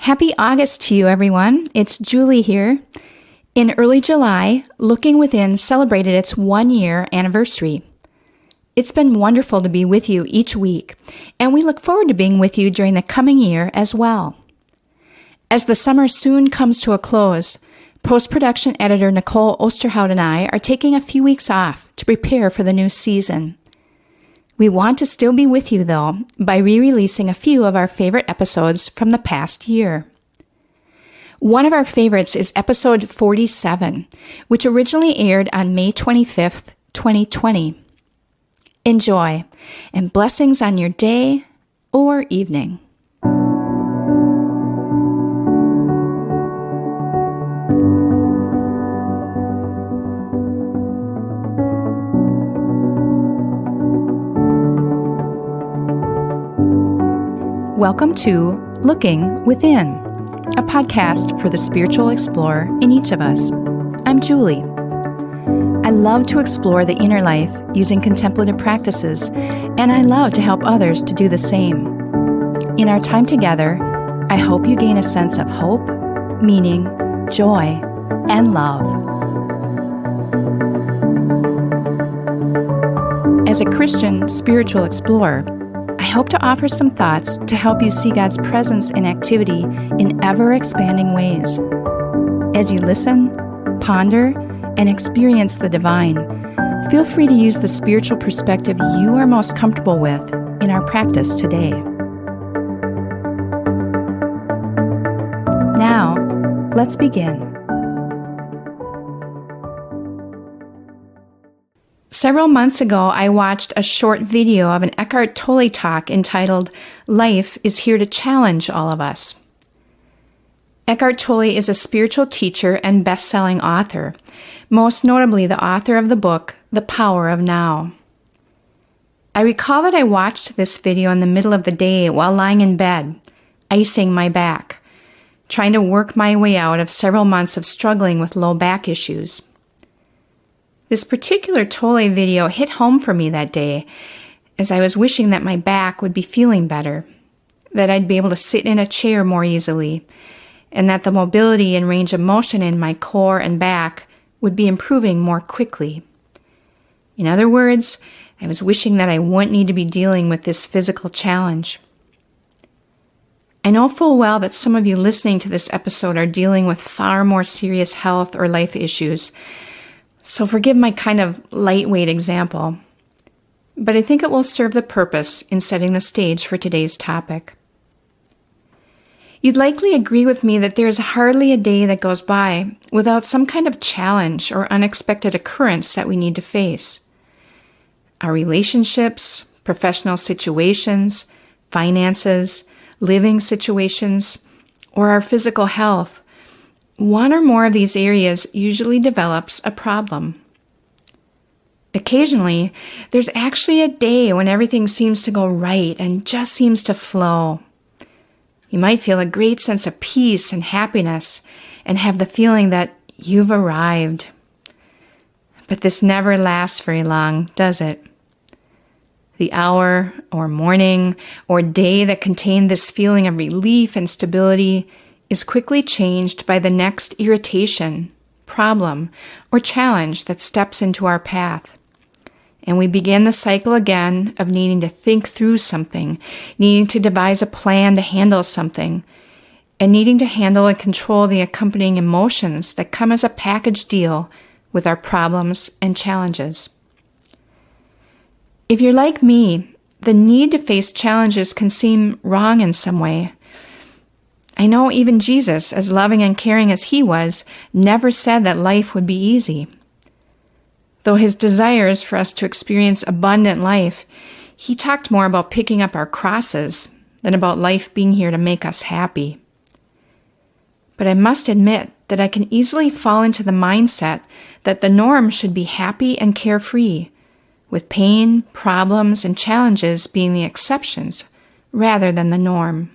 Happy August to you, everyone. It's Julie here. In early July, Looking Within celebrated its 1-year anniversary. It's been wonderful to be with you each week, and we look forward to being with you during the coming year as well. As the summer soon comes to a close, post-production editor Nicole Osterhout and I are taking a few weeks off to prepare for the new season. We want to still be with you, though, by re-releasing a few of our favorite episodes from the past year. One of our favorites is episode 47, which originally aired on May 25th, 2020. Enjoy, and blessings on your day or evening. Welcome to Looking Within, a podcast for the spiritual explorer in each of us. I'm Julie. I love to explore the inner life using contemplative practices, and I love to help others to do the same. In our time together, I hope you gain a sense of hope, meaning, joy, and love. As a Christian spiritual explorer, I hope to offer some thoughts to help you see God's presence and activity in ever-expanding ways. As you listen, ponder, and experience the divine, feel free to use the spiritual perspective you are most comfortable with in our practice today. Now, let's begin. Several months ago, I watched a short video of an Eckhart Tolle talk entitled, "Life is Here to Challenge All of Us." Eckhart Tolle is a spiritual teacher and best-selling author, most notably the author of the book, The Power of Now. I recall that I watched this video in the middle of the day while lying in bed, icing my back, trying to work my way out of several months of struggling with low back issues. This particular Tolle video hit home for me that day, as I was wishing that my back would be feeling better, that I'd be able to sit in a chair more easily, and that the mobility and range of motion in my core and back would be improving more quickly. In other words, I was wishing that I wouldn't need to be dealing with this physical challenge. I know full well that some of you listening to this episode are dealing with far more serious health or life issues, so forgive my kind of lightweight example, but I think it will serve the purpose in setting the stage for today's topic. You'd likely agree with me that there's hardly a day that goes by without some kind of challenge or unexpected occurrence that we need to face. Our relationships, professional situations, finances, living situations, or our physical health. One or more of these areas usually develops a problem. Occasionally, there's actually a day when everything seems to go right and just seems to flow. You might feel a great sense of peace and happiness and have the feeling that you've arrived. But this never lasts very long, does it? The hour or morning or day that contained this feeling of relief and stability is quickly changed by the next irritation, problem, or challenge that steps into our path. And we begin the cycle again of needing to think through something, needing to devise a plan to handle something, and needing to handle and control the accompanying emotions that come as a package deal with our problems and challenges. If you're like me, the need to face challenges can seem wrong in some way. I know even Jesus, as loving and caring as he was, never said that life would be easy. Though his desire is for us to experience abundant life, he talked more about picking up our crosses than about life being here to make us happy. But I must admit that I can easily fall into the mindset that the norm should be happy and carefree, with pain, problems, and challenges being the exceptions rather than the norm.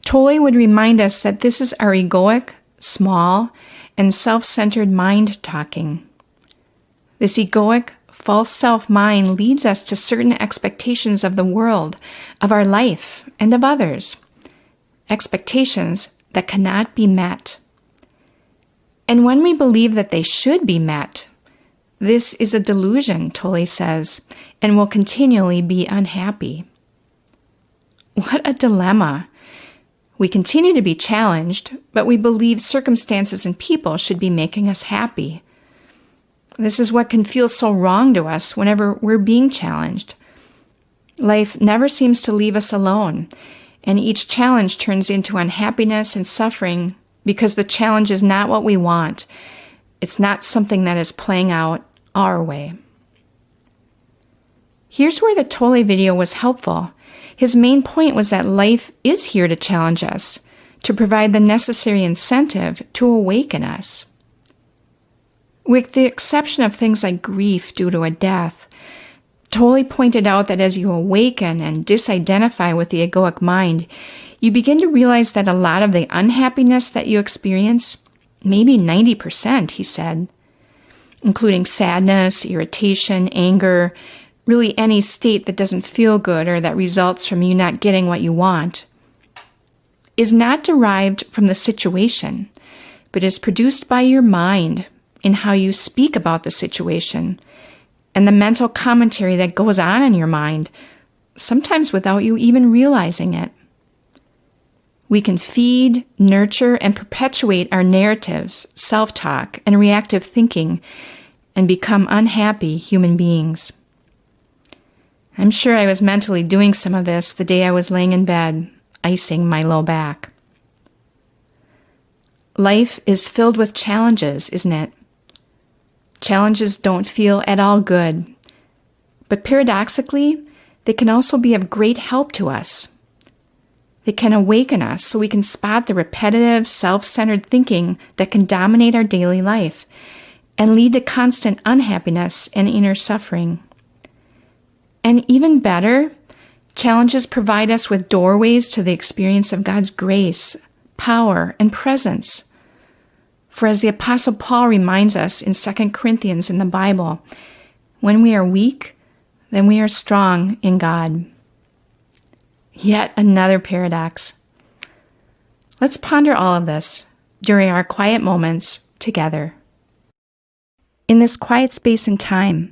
Tolle would remind us that this is our egoic, small, and self-centered mind talking. This egoic, false self-mind leads us to certain expectations of the world, of our life, and of others. expectations that cannot be met. And when we believe that they should be met, this is a delusion, Tolle says, and will continually be unhappy. What a dilemma. We continue to be challenged, but we believe circumstances and people should be making us happy. This is what can feel so wrong to us whenever we're being challenged. Life never seems to leave us alone, and each challenge turns into unhappiness and suffering because the challenge is not what we want. It's not something that is playing out our way. Here's where the Tolle video was helpful. His main point was that life is here to challenge us, to provide the necessary incentive to awaken us. With the exception of things like grief due to a death, Tolle pointed out that as you awaken and disidentify with the egoic mind, you begin to realize that a lot of the unhappiness that you experience, maybe 90%, he said, including sadness, irritation, anger, really any state that doesn't feel good or that results from you not getting what you want, is not derived from the situation, but is produced by your mind in how you speak about the situation and the mental commentary that goes on in your mind, sometimes without you even realizing it. We can feed, nurture, and perpetuate our narratives, self-talk, and reactive thinking and become unhappy human beings. I'm sure I was mentally doing some of this the day I was laying in bed, icing my low back. Life is filled with challenges, isn't it? Challenges don't feel at all good, but paradoxically, they can also be of great help to us. They can awaken us so we can spot the repetitive, self-centered thinking that can dominate our daily life and lead to constant unhappiness and inner suffering. And even better, challenges provide us with doorways to the experience of God's grace, power, and presence. For as the Apostle Paul reminds us in 2 Corinthians in the Bible, when we are weak, then we are strong in God. Yet another paradox. Let's ponder all of this during our quiet moments together. In this quiet space and time,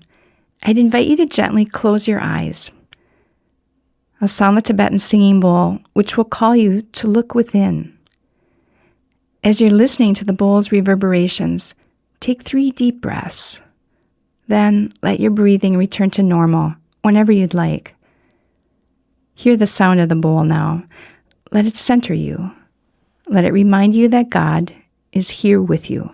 I'd invite you to gently close your eyes. I'll sound the Tibetan singing bowl, which will call you to look within. As you're listening to the bowl's reverberations, take 3 deep breaths. Then let your breathing return to normal whenever you'd like. Hear the sound of the bowl now. Let it center you. Let it remind you that God is here with you.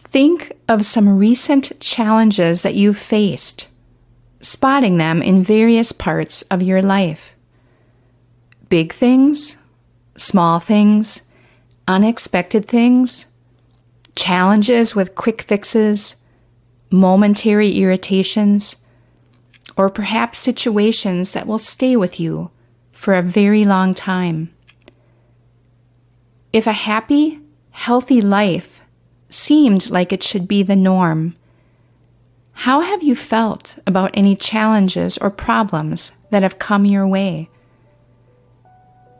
Think of some recent challenges that you've faced, spotting them in various parts of your life. Big things, small things, unexpected things, challenges with quick fixes, momentary irritations, or perhaps situations that will stay with you for a very long time. If a happy, healthy life seemed like it should be the norm, how have you felt about any challenges or problems that have come your way?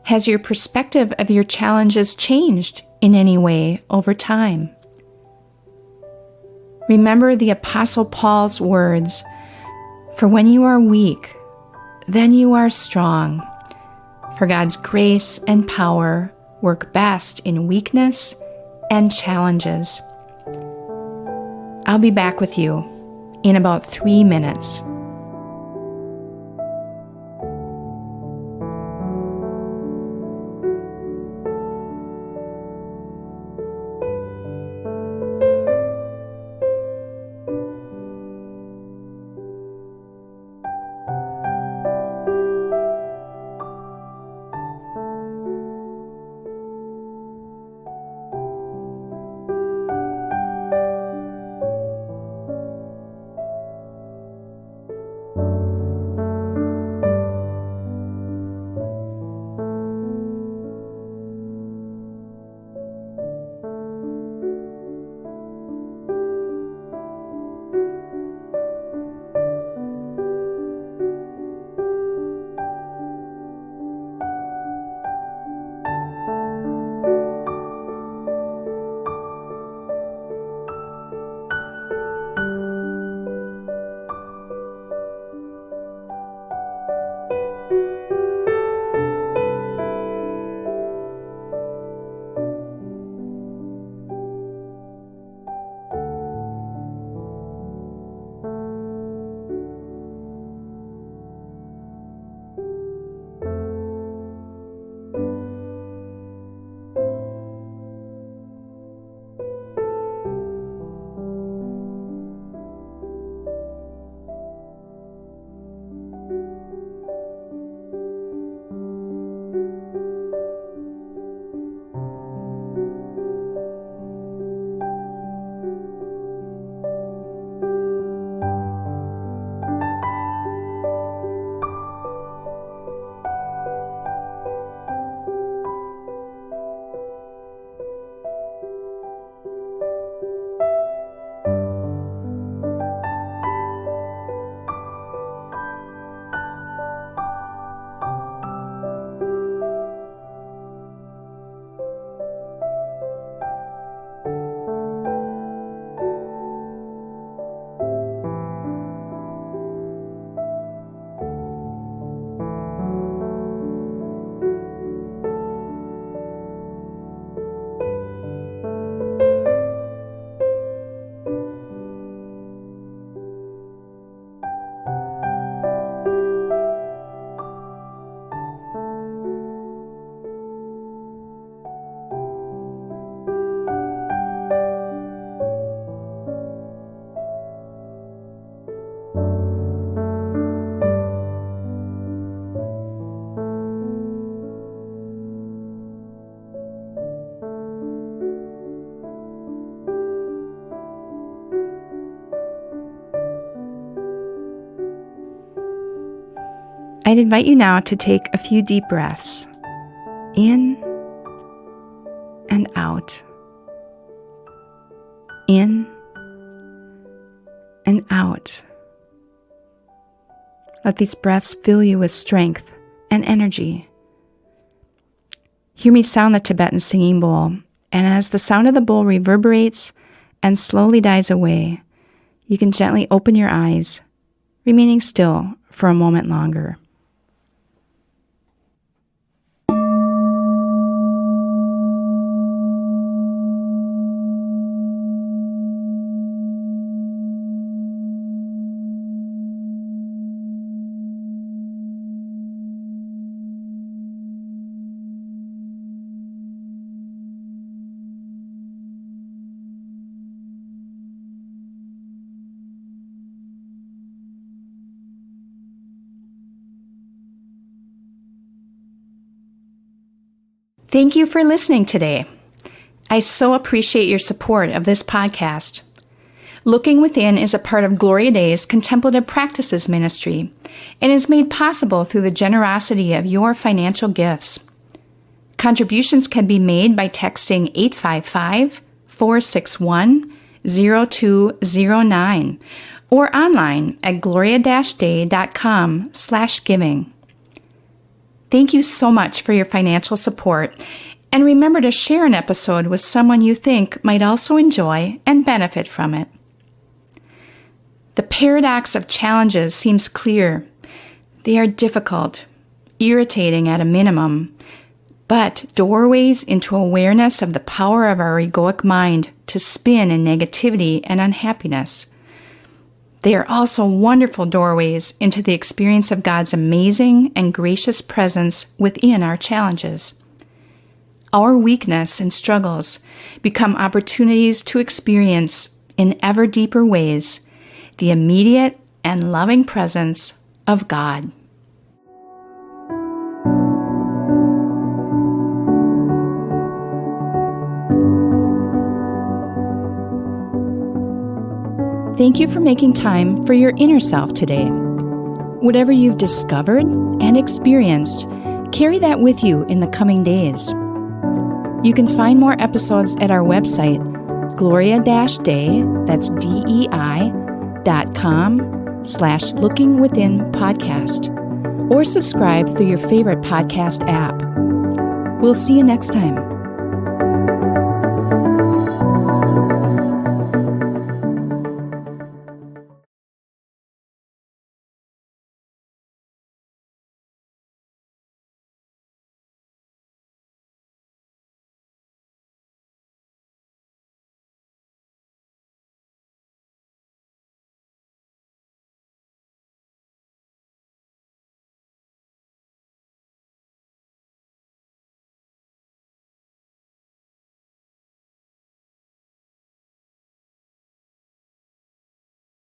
Has your perspective of your challenges changed in any way over time? Remember the Apostle Paul's words, "For when you are weak, then you are strong. For God's grace and power work best in weakness and challenges." I'll be back with you in about 3 minutes. I'd invite you now to take a few deep breaths in and out, in and out. Let these breaths fill you with strength and energy. Hear me sound the Tibetan singing bowl, and as the sound of the bowl reverberates and slowly dies away, you can gently open your eyes, remaining still for a moment longer. Thank you for listening today. I so appreciate your support of this podcast. Looking Within is a part of Gloria Day's Contemplative Practices ministry and is made possible through the generosity of your financial gifts. Contributions can be made by texting 855-461-0209 or online at gloria-day.com/giving. Thank you so much for your financial support, and remember to share an episode with someone you think might also enjoy and benefit from it. The paradox of challenges seems clear. They are difficult, irritating at a minimum, but doorways into awareness of the power of our egoic mind to spin in negativity and unhappiness. They are also wonderful doorways into the experience of God's amazing and gracious presence within our challenges. Our weakness and struggles become opportunities to experience, in ever deeper ways, the immediate and loving presence of God. Thank you for making time for your inner self today. Whatever you've discovered and experienced, carry that with you in the coming days. You can find more episodes at our website, gloria-day, that's DEI.com/lookingwithinpodcast, or subscribe through your favorite podcast app. We'll see you next time.